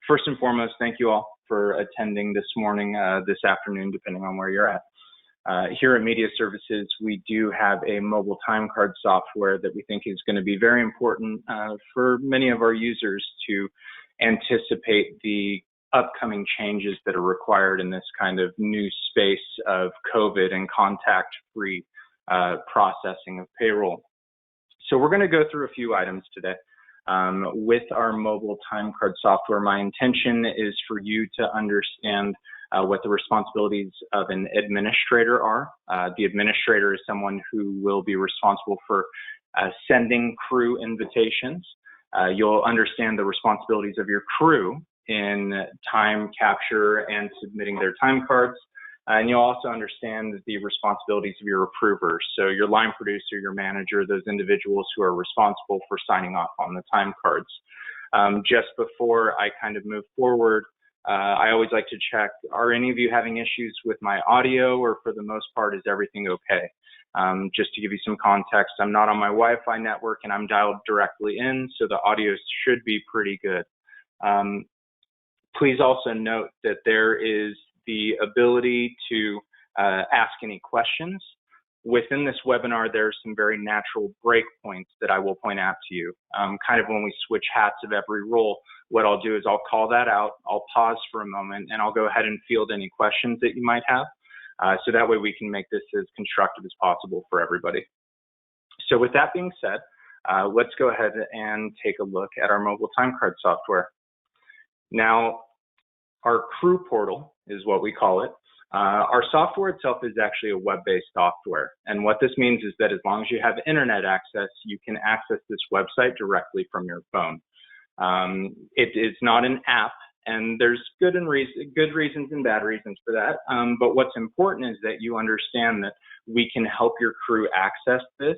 First and foremost, thank you all for attending this morning, this afternoon, depending on where you're at. Here at Media Services, we do have a mobile time card software that we think is going to be very important for many of our users to anticipate the upcoming changes that are required in this kind of new space of COVID and contact-free processing of payroll. So we're going to go through a few items today. With our mobile time card software, my intention is for you to understand what the responsibilities of an administrator are. The administrator is someone who will be responsible for sending crew invitations. You'll understand the responsibilities of your crew in time capture and submitting their time cards. And you'll also understand the responsibilities of your approvers. So your line producer, your manager, those individuals who are responsible for signing off on the time cards. Just before I kind of move forward, I always like to check, are any of you having issues with my audio, or for the most part, is everything okay? Just to give you some context, I'm not on my Wi-Fi network and I'm dialed directly in, so the audio should be pretty good. Please also note that there is the ability to ask any questions. Within this webinar, there are some very natural breakpoints that I will point out to you. Kind of when we switch hats of every role, what I'll do is I'll call that out, I'll pause for a moment, and I'll go ahead and field any questions that you might have. So that way we can make this as constructive as possible for everybody. So with that being said, let's go ahead and take a look at our mobile time card software. Now, our crew portal is what we call it. Our software itself is actually a web-based software. And what this means is that as long as you have internet access, you can access this website directly from your phone. It is not an app, and there's good reasons and bad reasons for that. But what's important is that you understand that we can help your crew access this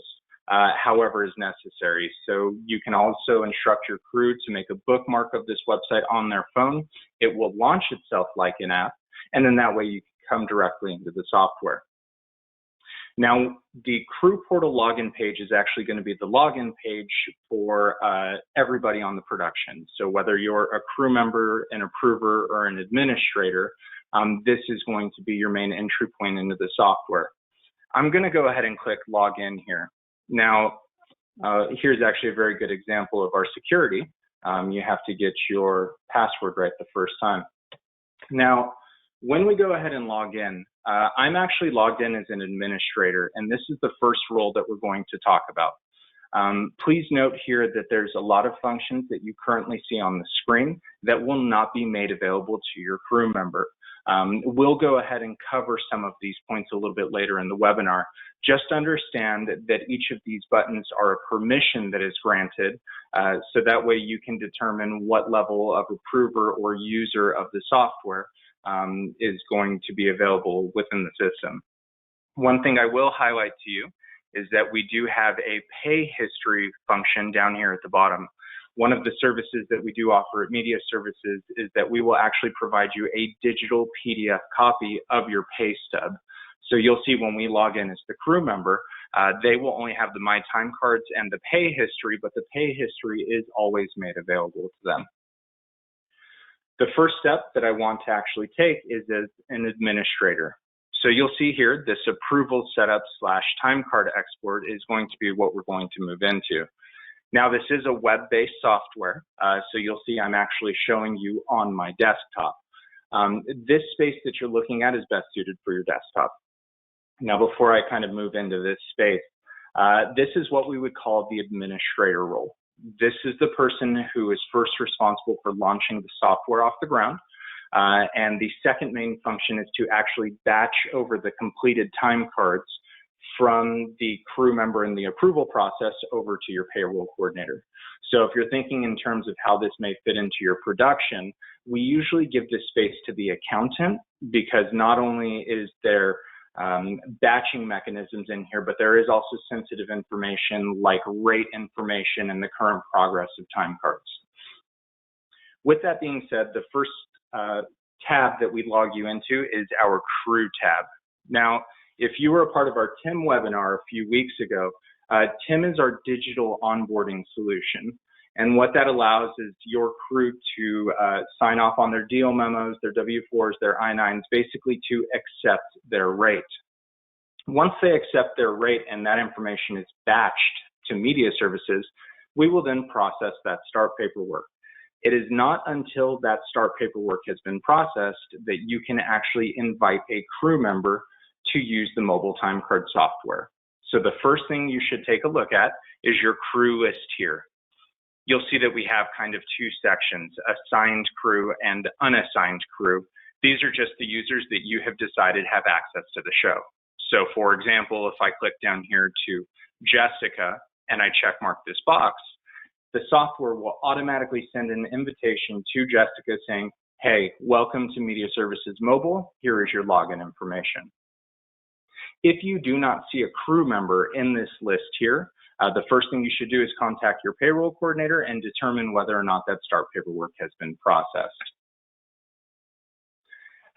however is necessary. So you can also instruct your crew to make a bookmark of this website on their phone. It will launch itself like an app, and then that way you can come directly into the software. Now, the crew portal login page is actually going to be the login page for everybody on the production. So whether you're a crew member, an approver, or an administrator, this is going to be your main entry point into the software. I'm going to go ahead and click login here. Now, here's actually a very good example of our security. You have to get your password right the first time. Now, when we go ahead and log in, I'm actually logged in as an administrator, and this is the first role that we're going to talk about. Please note here that there's a lot of functions that you currently see on the screen that will not be made available to your crew member. We'll go ahead and cover some of these points a little bit later in the webinar. Just understand that each of these buttons are a permission that is granted, so that way you can determine what level of approver or user of the software is going to be available within the system. One thing I will highlight to you is that we do have a pay history function down here at the bottom. One of the services that we do offer at Media Services is that we will actually provide you a digital PDF copy of your pay stub. So you'll see when we log in as the crew member, they will only have the My Time Cards and the pay history, but the pay history is always made available to them. The first step that I want to actually take is as an administrator. So you'll see here, this approval setup / time card export is going to be what we're going to move into. Now, this is a web-based software, so you'll see I'm actually showing you on my desktop. This space that you're looking at is best suited for your desktop. Now, before I kind of move into this space, this is what we would call the administrator role. This is the person who is first responsible for launching the software off the ground. And the second main function is to actually batch over the completed time cards from the crew member in the approval process over to your payroll coordinator. So if you're thinking in terms of how this may fit into your production, we usually give this space to the accountant, because not only is there batching mechanisms in here, but there is also sensitive information like rate information and the current progress of time cards. With that being said, the first tab that we log you into is our crew tab. Now, if you were a part of our TIM webinar a few weeks ago, TIM is our digital onboarding solution. And what that allows is your crew to sign off on their deal memos, their W-4s, their I-9s, basically to accept their rate. Once they accept their rate and that information is batched to Media Services, we will then process that start paperwork. It is not until that start paperwork has been processed that you can actually invite a crew member to use the Mobile Timecard software. So the first thing you should take a look at is your crew list here. You'll see that we have kind of two sections, assigned crew and unassigned crew. These are just the users that you have decided have access to the show. So for example, if I click down here to Jessica and I check mark this box, the software will automatically send an invitation to Jessica saying, hey, welcome to Media Services Mobile. Here is your login information. If you do not see a crew member in this list here, the first thing you should do is contact your payroll coordinator and determine whether or not that start paperwork has been processed.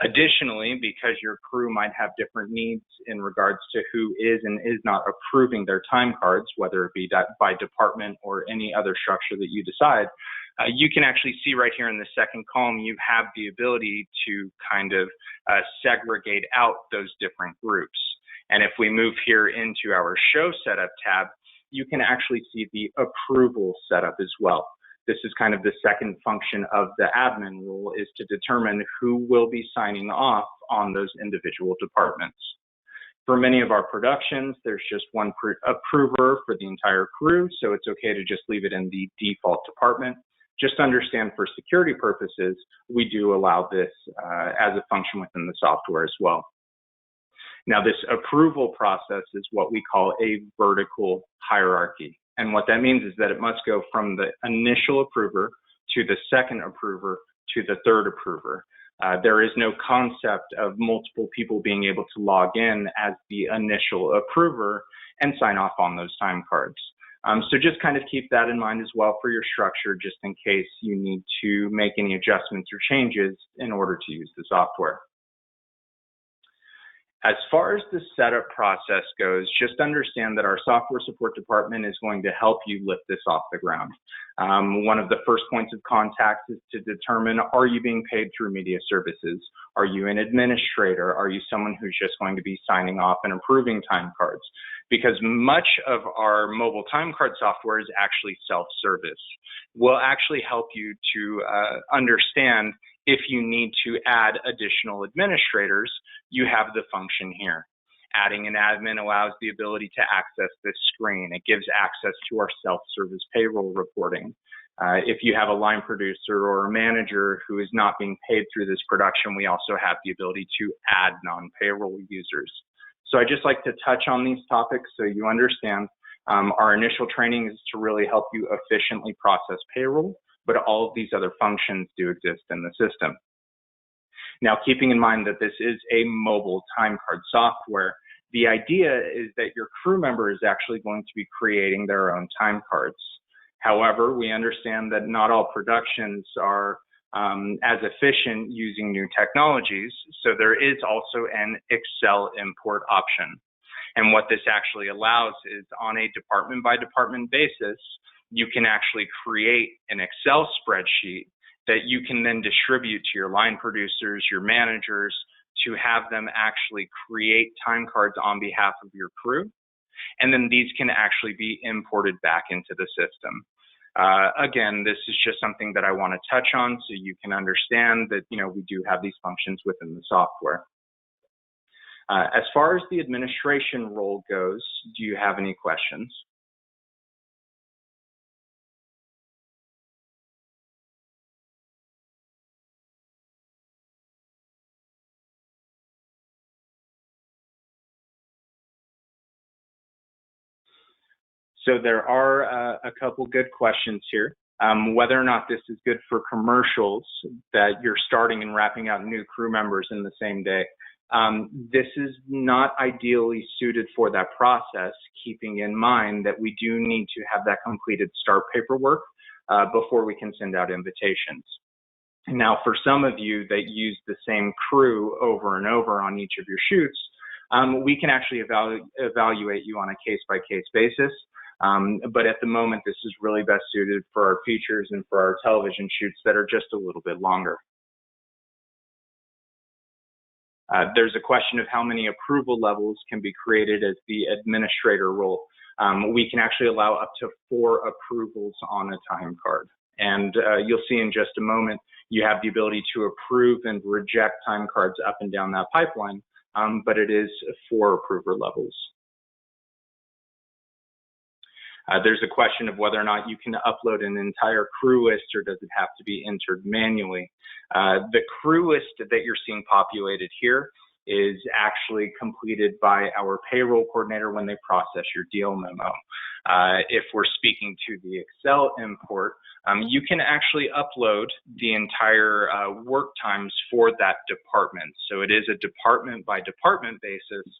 Additionally, because your crew might have different needs in regards to who is and is not approving their time cards, whether it be by department or any other structure that you decide, you can actually see right here in the second column, you have the ability to kind of segregate out those different groups. And if we move here into our show setup tab, you can actually see the approval setup as well. This is kind of the second function of the admin rule, is to determine who will be signing off on those individual departments. For many of our productions, there's just one approver for the entire crew, so it's okay to just leave it in the default department. Just understand for security purposes, we do allow this as a function within the software as well. Now, this approval process is what we call a vertical hierarchy. And what that means is that it must go from the initial approver to the second approver to the third approver. There is no concept of multiple people being able to log in as the initial approver and sign off on those time cards. So just kind of keep that in mind as well for your structure, just in case you need to make any adjustments or changes in order to use the software. As far as the setup process goes, just understand that our software support department is going to help you lift this off the ground. One of the first points of contact is to determine, are you being paid through Media Services? Are you an administrator? Are you someone who's just going to be signing off and approving time cards? Because much of our mobile time card software is actually self-service. We'll actually help you to understand if you need to add additional administrators, you have the function here. Adding an admin allows the ability to access this screen. It gives access to our self-service payroll reporting. If you have a line producer or a manager who is not being paid through this production, we also have the ability to add non-payroll users. So I just like to touch on these topics so you understand. Our initial training is to really help you efficiently process payroll, but all of these other functions do exist in the system. Now, keeping in mind that this is a mobile time card software, the idea is that your crew member is actually going to be creating their own time cards. However, we understand that not all productions are as efficient using new technologies, so there is also an Excel import option. And what this actually allows is, on a department by department basis, you can actually create an Excel spreadsheet that you can then distribute to your line producers, your managers, to have them actually create time cards on behalf of your crew. And then these can actually be imported back into the system. Again, this is just something that I want to touch on so you can understand that, we do have these functions within the software. As far as the administration role goes, do you have any questions? So there are a couple good questions here. Whether or not this is good for commercials that you're starting and wrapping out new crew members in the same day. This is not ideally suited for that process, keeping in mind that we do need to have that completed start paperwork before we can send out invitations. Now, for some of you that use the same crew over and over on each of your shoots, we can actually evaluate you on a case-by-case basis. But at the moment, this is really best suited for our features and for our television shoots that are just a little bit longer. There's a question of how many approval levels can be created as the administrator role. We can actually allow up to 4 approvals on a time card. And you'll see in just a moment, you have the ability to approve and reject time cards up and down that pipeline, but it is 4 approver levels. There's a question of whether or not you can upload an entire crew list or does it have to be entered manually. The crew list that you're seeing populated here is actually completed by our payroll coordinator when they process your deal memo. If we're speaking to the Excel import, you can actually upload the entire work times for that department. So it is a department by department basis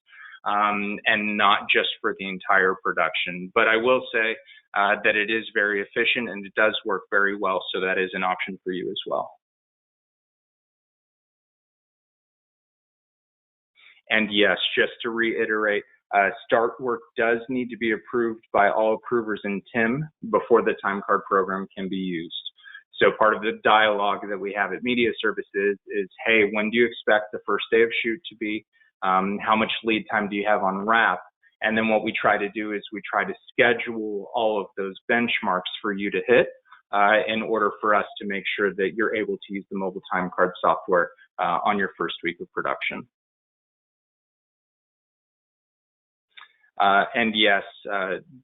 and not just for the entire production. But I will say that it is very efficient and it does work very well. So that is an option for you as well. And yes, just to reiterate, start work does need to be approved by all approvers in TIM before the time card program can be used. So part of the dialogue that we have at Media Services is, hey, when do you expect the first day of shoot to be? How much lead time do you have on wrap? And then what we try to do is we try to schedule all of those benchmarks for you to hit in order for us to make sure that you're able to use the mobile time card software on your first week of production. And yes,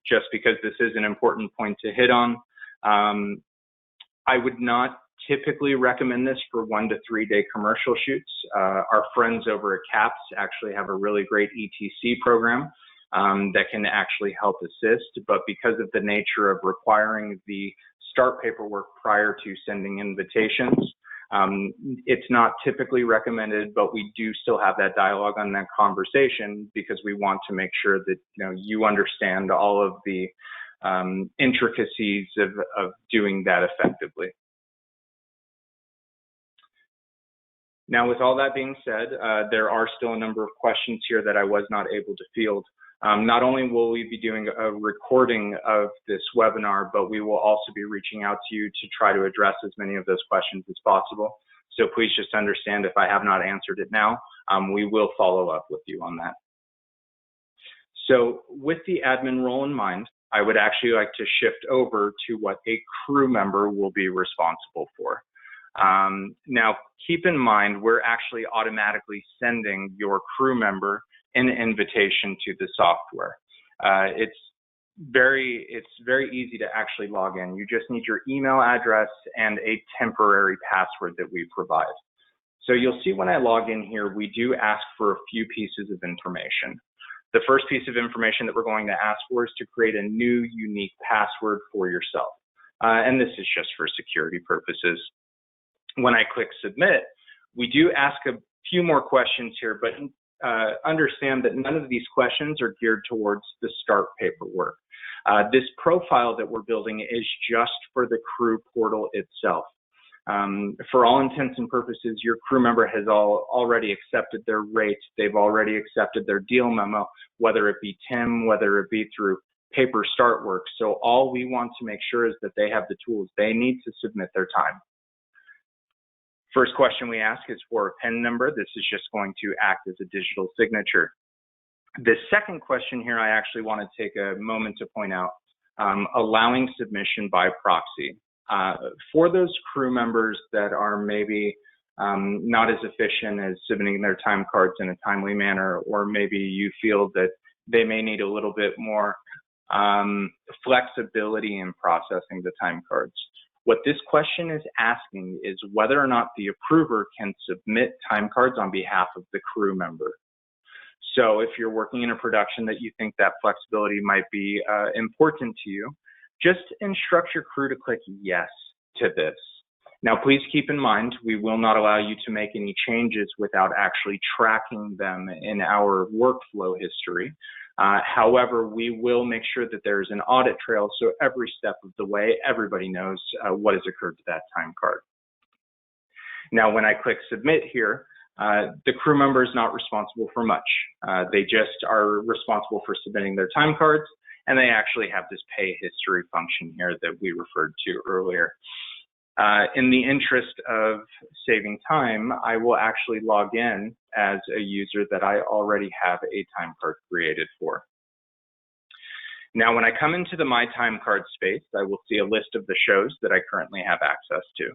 just because this is an important point to hit on, I would not typically recommend this for 1 to 3 day commercial shoots. Our friends over at CAPS actually have a really great ETC program that can actually help assist, but because of the nature of requiring the start paperwork prior to sending invitations, it's not typically recommended, but we do still have that dialogue on that conversation because we want to make sure that you understand all of the intricacies of doing that effectively. Now, with all that being said, there are still a number of questions here that I was not able to field. Not only will we be doing a recording of this webinar, but we will also be reaching out to you to try to address as many of those questions as possible. So please just understand if I have not answered it now, we will follow up with you on that. So with the admin role in mind, I would actually like to shift over to what a crew member will be responsible for. Now, keep in mind, we're actually automatically sending your crew member an invitation to the software. It's very easy to actually log in. You just need your email address and a temporary password that we provide. So you'll see when I log in here, we do ask for a few pieces of information. The first piece of information that we're going to ask for is to create a new unique password for yourself. And this is just for security purposes. When I click submit, we do ask a few more questions here, but understand that none of these questions are geared towards the start paperwork. This profile that we're building is just for the crew portal itself. For all intents and purposes, your crew member has already accepted their rate. They've already accepted their deal memo, whether it be TIM, whether it be through paper start work. So all we want to make sure is that they have the tools they need to submit their time. First question we ask is for a PIN number. This is just going to act as a digital signature. The second question here, I actually want to take a moment to point out, allowing submission by proxy. For those crew members that are maybe not as efficient as submitting their time cards in a timely manner, or maybe you feel that they may need a little bit more flexibility in processing the time cards. What this question is asking is whether or not the approver can submit time cards on behalf of the crew member. So if you're working in a production that you think that flexibility might be important to you, just instruct your crew to click yes to this. Now, please keep in mind, we will not allow you to make any changes without actually tracking them in our workflow history. However, we will make sure that there's an audit trail, so every step of the way, everybody knows what has occurred to that time card. Now, when I click submit here, the crew member is not responsible for much. They just are responsible for submitting their time cards, and they actually have this pay history function here that we referred to earlier. In the interest of saving time, I will actually log in as a user that I already have a time card created for. Now, when I come into the My Time Card space, I will see a list of the shows that I currently have access to.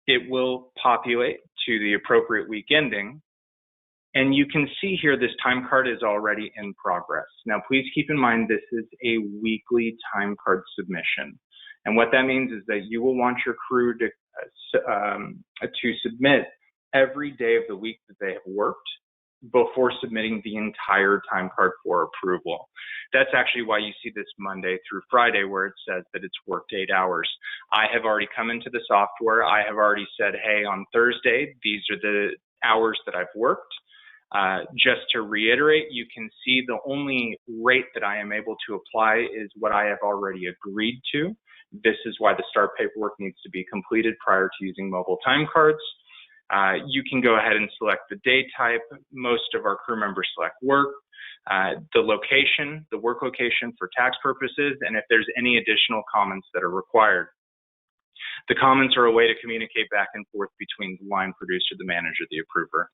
It will populate to the appropriate week ending, and you can see here this time card is already in progress. Now, please keep in mind this is a weekly time card submission. And what that means is that you will want your crew to submit every day of the week that they have worked before submitting the entire time card for approval. That's actually why you see this Monday through Friday where it says that it's worked 8 hours. I have already come into the software. I have already said, hey, on Thursday, these are the hours that I've worked. Just to reiterate, you can see the only rate that I am able to apply is what I have already agreed to. This is why the start paperwork needs to be completed prior to using mobile time cards. You can go ahead and select the day type. Most of our crew members select work, the location, the work location for tax purposes, and if there's any additional comments that are required. The comments are a way to communicate back and forth between the line producer, the manager, the approver.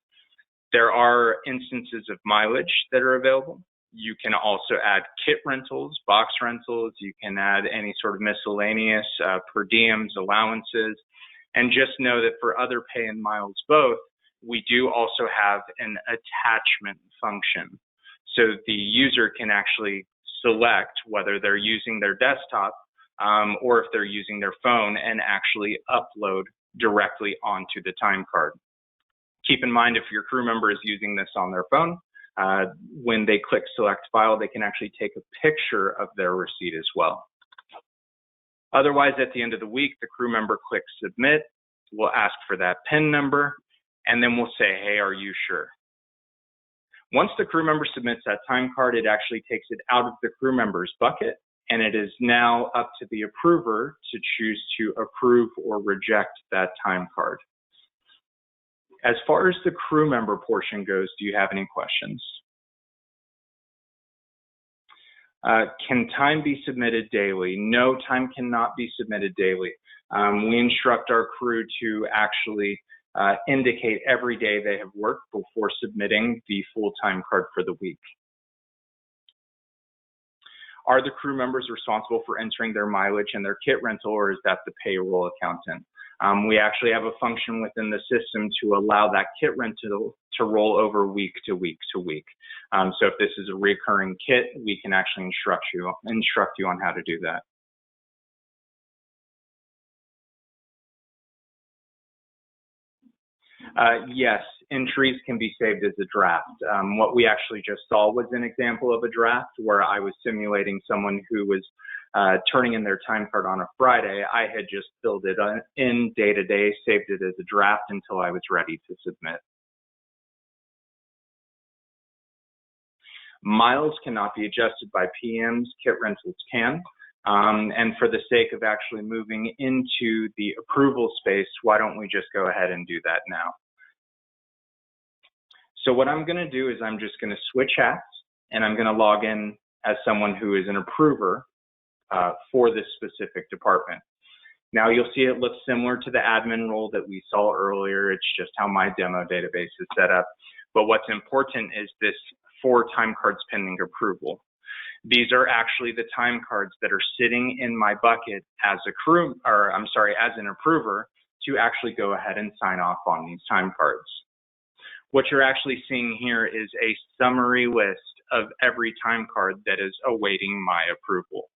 There are instances of mileage that are available. You can also add kit rentals, box rentals. You can add any sort of miscellaneous per diems, allowances. And just know that for other pay and miles both, we do also have an attachment function. So the user can actually select whether they're using their desktop or if they're using their phone and actually upload directly onto the time card. Keep in mind, if your crew member is using this on their phone, when they click select file, they can actually take a picture of their receipt as well. Otherwise, at the end of the week, the crew member clicks submit, we'll ask for that PIN number, and then we'll say, hey, are you sure? Once the crew member submits that time card, it actually takes it out of the crew member's bucket, and it is now up to the approver to choose to approve or reject that time card. As far as the crew member portion goes, do you have any questions? Can time be submitted daily? No, time cannot be submitted daily. We instruct our crew to actually indicate every day they have worked before submitting the full time card for the week. Are the crew members responsible for entering their mileage and their kit rental, or is that the payroll accountant? We actually have a function within the system to allow that kit rental to roll over week to week to week. So if this is a recurring kit, we can actually instruct you on how to do that. Yes, entries can be saved as a draft. What we actually just saw was an example of a draft where I was simulating someone who was turning in their time card on a Friday. I had just filled it in day-to-day, saved it as a draft until I was ready to submit. Miles cannot be adjusted by PMs, kit rentals can. And for the sake of actually moving into the approval space, why don't we just go ahead and do that now? So what I'm going to do is I'm just going to switch hats, and I'm going to log in as someone who is an approver for this specific department. Now you'll see it looks similar to the admin role that we saw earlier. It's just how my demo database is set up. But what's important is this 4 time cards pending approval. These are actually the time cards that are sitting in my bucket as as an approver to actually go ahead and sign off on these time cards. What you're actually seeing here is a summary list of every time card that is awaiting my approval.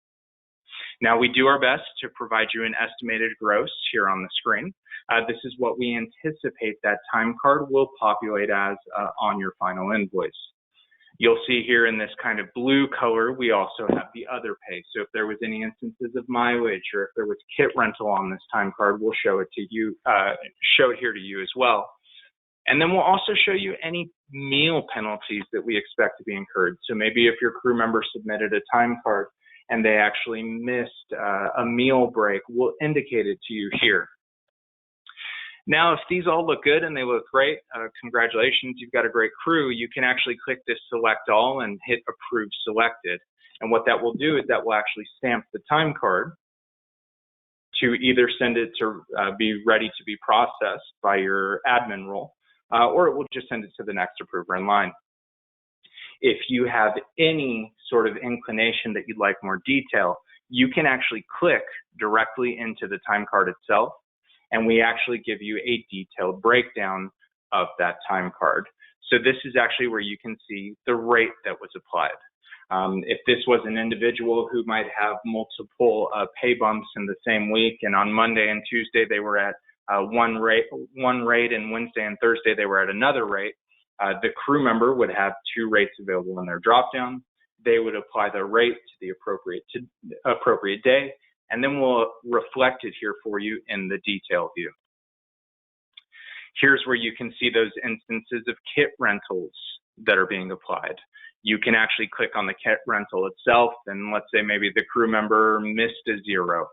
Now, we do our best to provide you an estimated gross here on the screen. This is what we anticipate that time card will populate as on your final invoice. You'll see here in this kind of blue color, we also have the other pay. So if there was any instances of mileage or if there was kit rental on this time card, we'll show it to you, show it here to you as well. And then we'll also show you any meal penalties that we expect to be incurred. So maybe if your crew member submitted a time card and they actually missed a meal break, we'll indicate it to you here. Now, if these all look good and they look great, congratulations, you've got a great crew. You can actually click this select all and hit approve selected. And what that will do is that will actually stamp the time card to either send it to be ready to be processed by your admin role, or it will just send it to the next approver in line. If you have any sort of inclination that you'd like more detail, you can actually click directly into the time card itself, and we actually give you a detailed breakdown of that time card. So this is actually where you can see the rate that was applied. If this was an individual who might have multiple pay bumps in the same week, and on Monday and Tuesday they were at one rate, and Wednesday and Thursday they were at another rate, the crew member would have two rates available in their dropdown. They would apply the rate to the appropriate day, and then we'll reflect it here for you in the detail view. Here's where you can see those instances of kit rentals that are being applied. You can actually click on the kit rental itself, and let's say maybe the crew member missed a zero.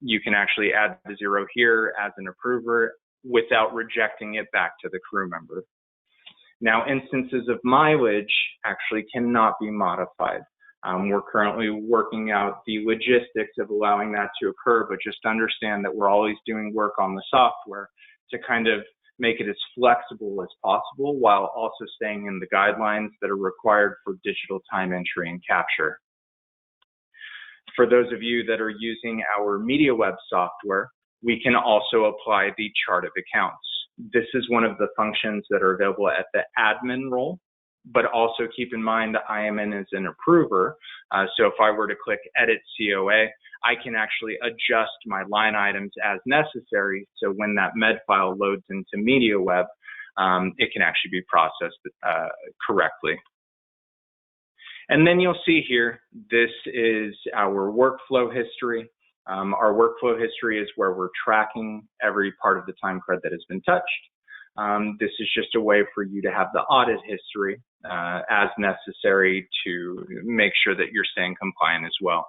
You can actually add the zero here as an approver without rejecting it back to the crew member. Now, instances of mileage actually cannot be modified. We're currently working out the logistics of allowing that to occur, but just understand that we're always doing work on the software to kind of make it as flexible as possible while also staying in the guidelines that are required for digital time entry and capture. For those of you that are using our MediaWeb software, we can also apply the chart of accounts. This is one of the functions that are available at the admin role, but also keep in mind I am in as an approver. So if I were to click Edit COA, I can actually adjust my line items as necessary. So when that med file loads into MediaWeb, it can actually be processed correctly. And then you'll see here, this is our workflow history. Our workflow history is where we're tracking every part of the time card that has been touched. This is just a way for you to have the audit history as necessary to make sure that you're staying compliant as well.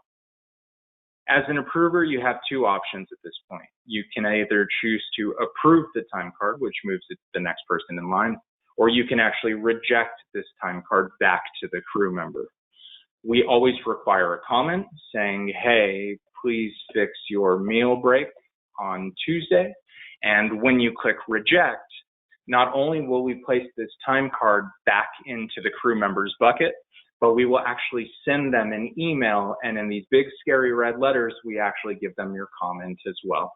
As an approver, you have two options at this point. You can either choose to approve the time card, which moves it to the next person in line, or you can actually reject this time card back to the crew member. We always require a comment saying, hey, please fix your meal break on Tuesday. And when you click reject, not only will we place this time card back into the crew member's bucket, but we will actually send them an email, and in these big scary red letters, we actually give them your comment as well.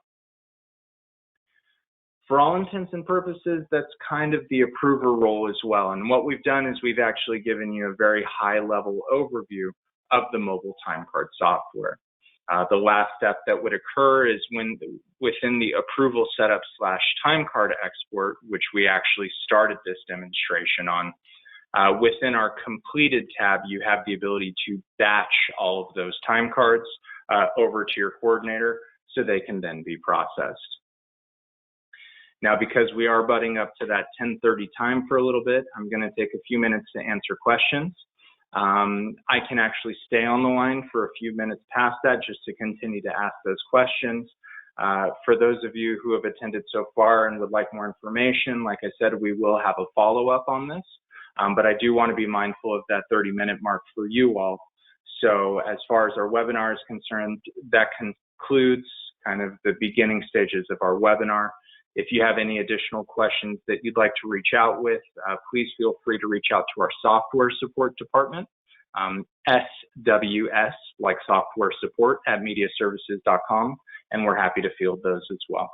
For all intents and purposes, that's kind of the approver role as well. And what we've done is we've actually given you a very high-level overview of the mobile timecard software. The last step that would occur is when within the approval setup / timecard export, which we actually started this demonstration on, within our completed tab, you have the ability to batch all of those time cards over to your coordinator so they can then be processed. Now, because we are butting up to that 10:30 time for a little bit, I'm going to take a few minutes to answer questions. I can actually stay on the line for a few minutes past that just to continue to ask those questions. For those of you who have attended so far and would like more information, like I said, we will have a follow-up on this. But I do want to be mindful of that 30-minute mark for you all. So as far as our webinar is concerned, that concludes kind of the beginning stages of our webinar. If you have any additional questions that you'd like to reach out with, please feel free to reach out to our software support department, SWS, like software support, at mediaservices.com, and we're happy to field those as well.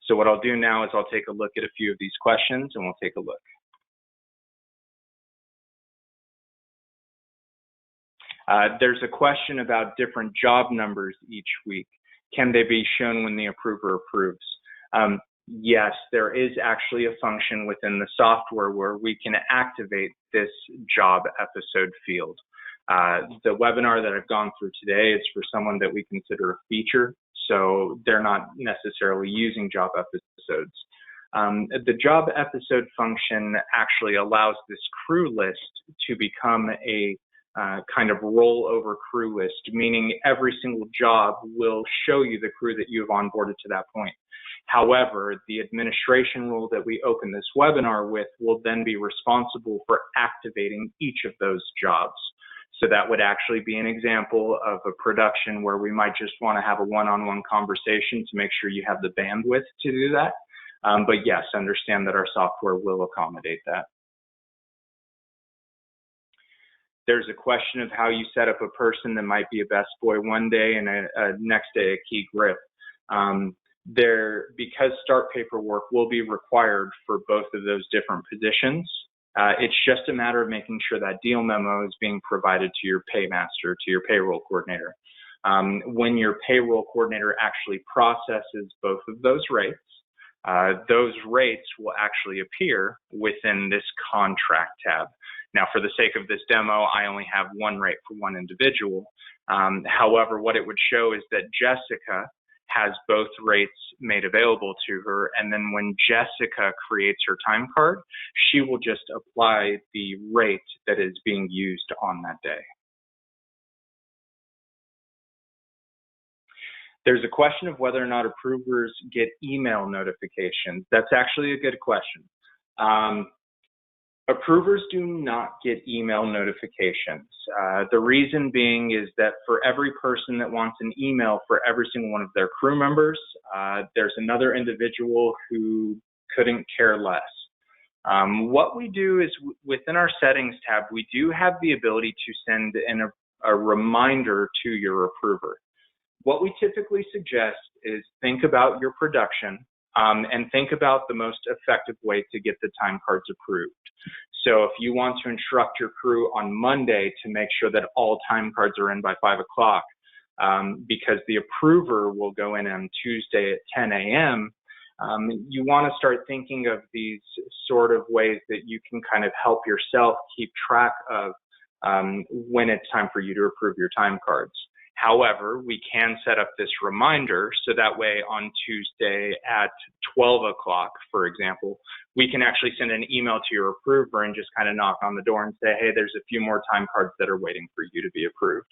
So what I'll do now is I'll take a look at a few of these questions, and we'll take a look. There's a question about different job numbers each week. Can they be shown when the approver approves? Yes, there is actually a function within the software where we can activate this job episode field. The webinar that I've gone through today is for someone that we consider a feature, so they're not necessarily using job episodes. The job episode function actually allows this crew list to become a kind of rollover crew list, meaning every single job will show you the crew that you have onboarded to that point. However, the administration role that we open this webinar with will then be responsible for activating each of those jobs. So that would actually be an example of a production where we might just want to have a one-on-one conversation to make sure you have the bandwidth to do that. But yes, understand that our software will accommodate that. There's a question of how you set up a person that might be a best boy one day and a next day a key grip. Because start paperwork will be required for both of those different positions, it's just a matter of making sure that deal memo is being provided to your paymaster, to your payroll coordinator. When your payroll coordinator actually processes both of those rates will actually appear within this contract tab. Now, for the sake of this demo, I only have one rate for one individual. However, what it would show is that Jessica has both rates made available to her, and then when Jessica creates her time card, she will just apply the rate that is being used on that day. There's a question of whether or not approvers get email notifications. That's actually a good question. Approvers do not get email notifications. The reason being is that for every person that wants an email for every single one of their crew members, there's another individual who couldn't care less. What we do is within our settings tab, we do have the ability to send in a reminder to your approver. What we typically suggest is think about your production and think about the most effective way to get the time cards approved. So if you want to instruct your crew on Monday to make sure that all time cards are in by 5 o'clock, because the approver will go in on Tuesday at 10 a.m., you want to start thinking of these sort of ways that you can kind of help yourself keep track of when it's time for you to approve your time cards. However, we can set up this reminder so that way on Tuesday at 12 o'clock, for example, we can actually send an email to your approver and just kind of knock on the door and say, hey, there's a few more time cards that are waiting for you to be approved.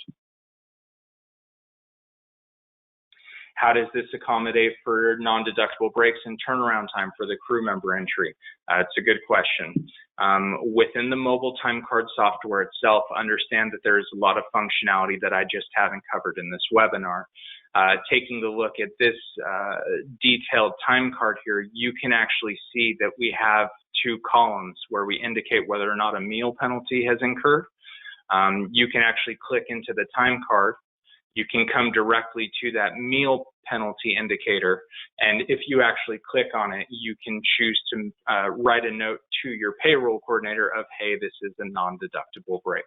How does this accommodate for non-deductible breaks and turnaround time for the crew member entry? It's a good question. Within the Mobile Timecard software itself, understand that there's a lot of functionality that I just haven't covered in this webinar. Taking a look at this detailed time card here, you can actually see that we have two columns where we indicate whether or not a meal penalty has incurred. You can actually click into the time card. You can come directly to that meal penalty indicator, and if you actually click on it, you can choose to write a note to your payroll coordinator of, hey, this is a non-deductible break.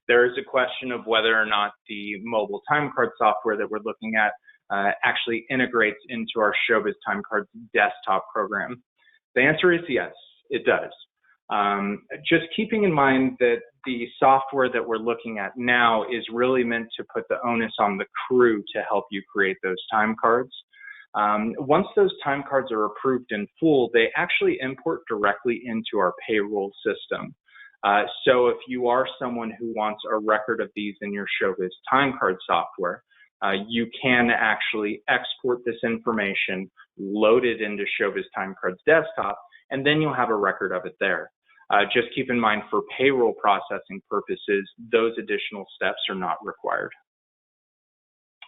There is a question of whether or not the Mobile Timecard software that we're looking at actually integrates into our Showbiz Timecard desktop program. The answer is yes, it does. Just keeping in mind that the software that we're looking at now is really meant to put the onus on the crew to help you create those time cards. Once those time cards are approved in full, they actually import directly into our payroll system. So if you are someone who wants a record of these in your Showbiz Timecard software, you can actually export this information, load it into Showbiz Timecard's desktop, and then you'll have a record of it there. Just keep in mind for payroll processing purposes, those additional steps are not required.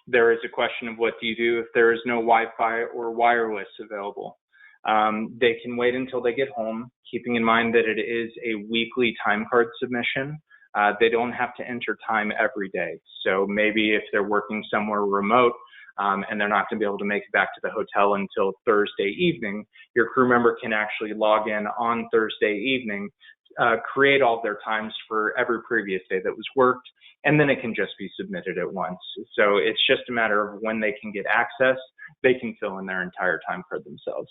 There is a question of what do you do if there is no Wi-Fi or wireless available. They can wait until they get home, keeping in mind that it is a weekly time card submission. They don't have to enter time every day. So maybe if they're working somewhere remote and they're not going to be able to make it back to the hotel until Thursday evening, your crew member can actually log in on Thursday evening, create all of their times for every previous day that was worked, and then it can just be submitted at once. So it's just a matter of when they can get access, they can fill in their entire time card themselves.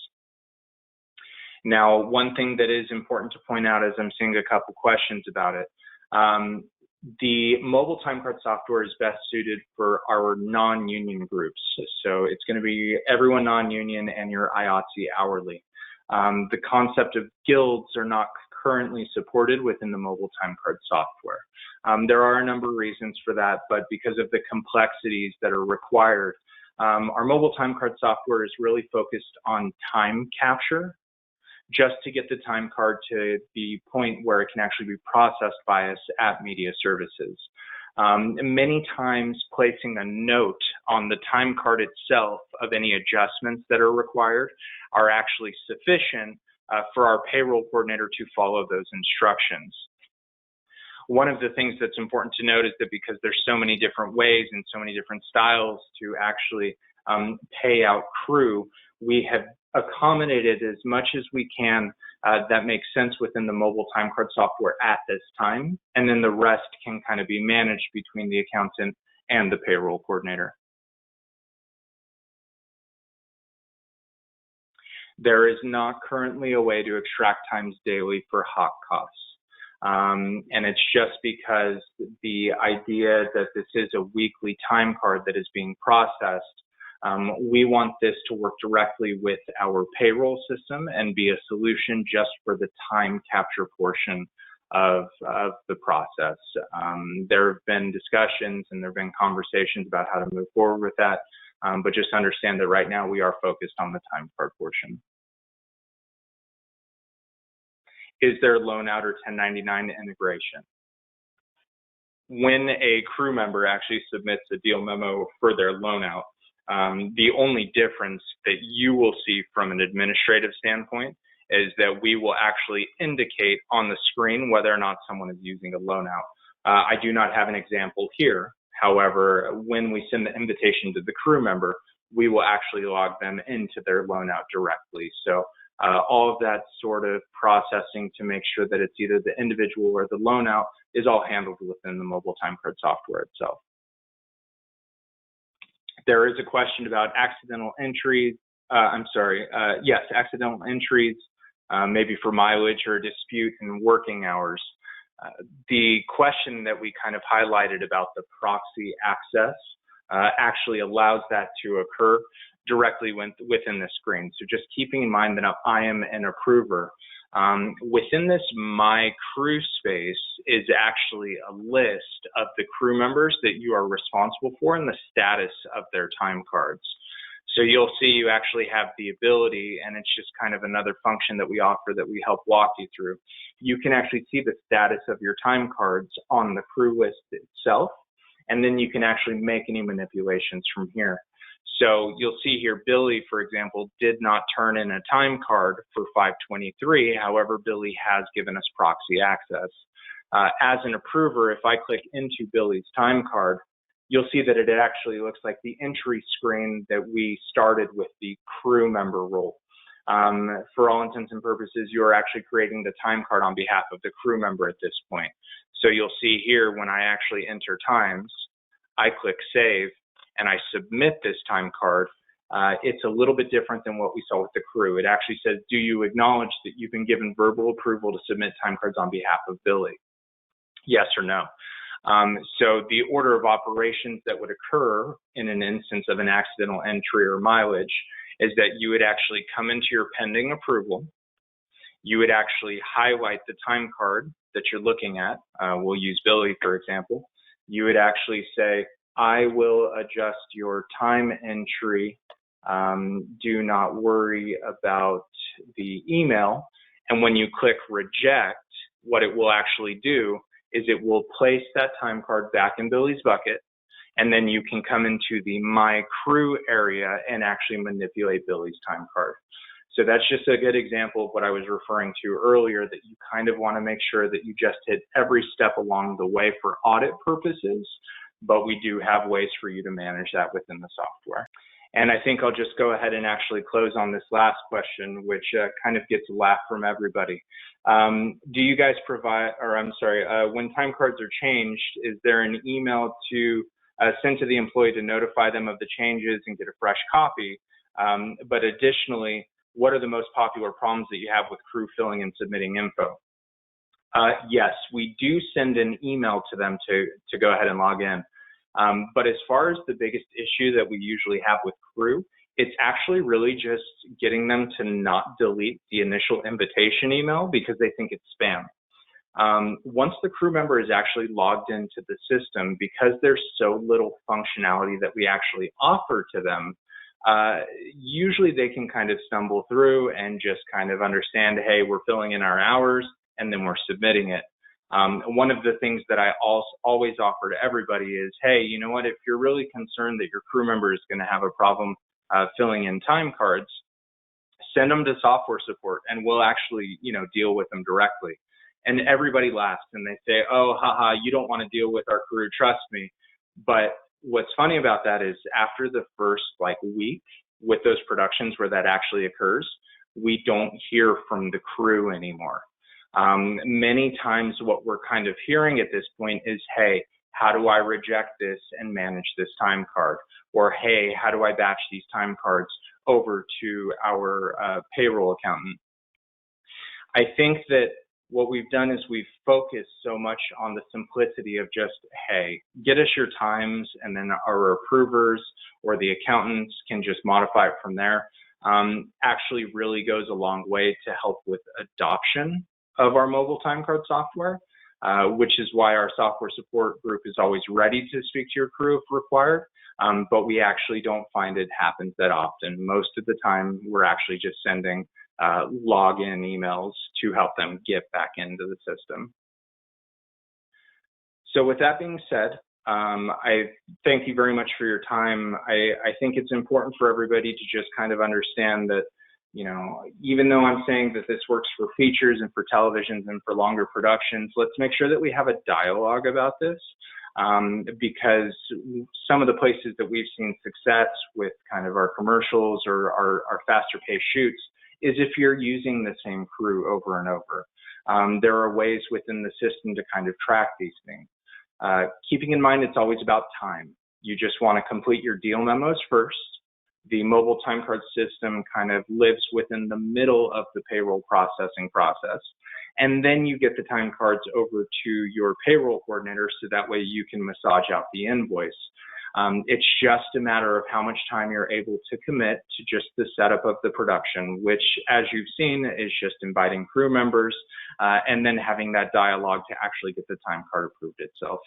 Now, one thing that is important to point out as I'm seeing a couple questions about it, the Mobile Timecard software is best suited for our non-union groups. So it's going to be everyone non-union and your IATSE hourly. The concept of guilds are not currently supported within the mobile timecard software. There are a number of reasons for that, but because of the complexities that are required, our mobile timecard software is really focused on time capture, just to get the time card to the point where it can actually be processed by us at Media Services. Many times placing a note on the time card itself of any adjustments that are required are actually sufficient for our payroll coordinator to follow those instructions. One of the things that's important to note is that because there's so many different ways and so many different styles to actually pay out crew, we have accommodated as much as we can that makes sense within the mobile timecard software at this time, and then the rest can kind of be managed between the accountant and the payroll coordinator. There is not currently a way to extract times daily for hot costs. And it's just because the idea that this is a weekly time card that is being processed, we want this to work directly with our payroll system and be a solution just for the time capture portion of the process. There have been discussions and there have been conversations about how to move forward with that, but just understand that right now we are focused on the time card portion. Is there loan out or 1099 integration? When a crew member actually submits a deal memo for their loan out, the only difference that you will see from an administrative standpoint is that we will actually indicate on the screen whether or not someone is using a loan out. I do not have an example here. However, when we send the invitation to the crew member, we will actually log them into their loan out directly. So all of that sort of processing to make sure that it's either the individual or the loan out is all handled within the mobile timecard software itself. There is a question about accidental entries. Yes, accidental entries, maybe for mileage or dispute in working hours. The question that we kind of highlighted about the proxy access actually allows that to occur directly within the screen. So just keeping in mind that I am an approver. Within this My Crew space is actually a list of the crew members that you are responsible for and the status of their time cards. So you'll see you actually have the ability, and it's just kind of another function that we offer that we help walk you through. You can actually see the status of your time cards on the crew list itself, and then you can actually make any manipulations from here. So you'll see here, Billy, for example, did not turn in a time card for 5/23. However, Billy has given us proxy access. As an approver, if I click into Billy's time card, you'll see that it actually looks like the entry screen that we started with the crew member role. For all intents and purposes, you're actually creating the time card on behalf of the crew member at this point. So you'll see here when I actually enter times, I click save, and I submit this time card, it's a little bit different than what we saw with the crew. It actually says, do you acknowledge that you've been given verbal approval to submit time cards on behalf of Billy? Yes or no? So the order of operations that would occur in an instance of an accidental entry or mileage is that you would actually come into your pending approval. You would actually highlight the time card that you're looking at. We'll use Billy, for example. You would actually say, I will adjust your time entry. Do not worry about the email. And when you click reject, what it will actually do is it will place that time card back in Billy's bucket, and then you can come into the My Crew area and actually manipulate Billy's time card. So that's just a good example of what I was referring to earlier, that you kind of want to make sure that you just hit every step along the way for audit purposes, but we do have ways for you to manage that within the software. And I think I'll just go ahead and actually close on this last question, which kind of gets a laugh from everybody. Do you guys provide, or I'm sorry, when time cards are changed, is there an email to send to the employee to notify them of the changes and get a fresh copy? But additionally, what are the most popular problems that you have with crew filling and submitting info? Yes, we do send an email to them to go ahead and log in. But as far as the biggest issue that we usually have with crew it's actually really just getting them to not delete the initial invitation email because they think it's spam. Once the crew member is actually logged into the system, because there's so little functionality that we actually offer to them, usually they can kind of stumble through and just kind of understand, hey, we're filling in our hours and then we're submitting it. One of the things that I always offer to everybody is, hey, you know what, if you're really concerned that your crew member is going to have a problem filling in time cards, send them to software support and we'll actually, deal with them directly. And everybody laughs and they say, oh, haha, you don't want to deal with our crew, trust me. But what's funny about that is after the first week with those productions where that actually occurs, we don't hear from the crew anymore. Many times what we're kind of hearing at this point is, hey, how do I reject this and manage this time card? Or, hey, how do I batch these time cards over to our payroll accountant? I think that what we've done is we've focused so much on the simplicity of just, hey, get us your times, and then our approvers or the accountants can just modify it from there. Actually really goes a long way to help with adoption of our mobile time card software, which is why our software support group is always ready to speak to your crew if required, but we actually don't find it happens that often. Most of the time, we're actually just sending login emails to help them get back into the system. So with that being said, I thank you very much for your time. I think it's important for everybody to just kind of understand that, even though I'm saying that this works for features and for televisions and for longer productions, let's make sure that we have a dialogue about this, because some of the places that we've seen success with kind of our commercials or our faster paced shoots is if you're using the same crew over and over. There are ways within the system to kind of track these things. Keeping in mind, it's always about time. You just want to complete your deal memos first. The mobile time card system kind of lives within the middle of the payroll processing process. And then you get the time cards over to your payroll coordinator so that way you can massage out the invoice. It's just a matter of how much time you're able to commit to just the setup of the production, which, as you've seen, is just inviting crew members and then having that dialogue to actually get the time card approved itself.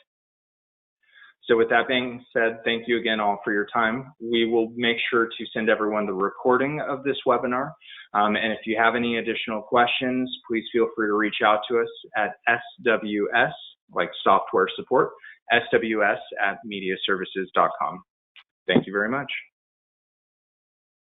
So with that being said, thank you again all for your time. We will make sure to send everyone the recording of this webinar. And if you have any additional questions, please feel free to reach out to us at SWS, like software support, SWS@mediaservices.com. Thank you very much.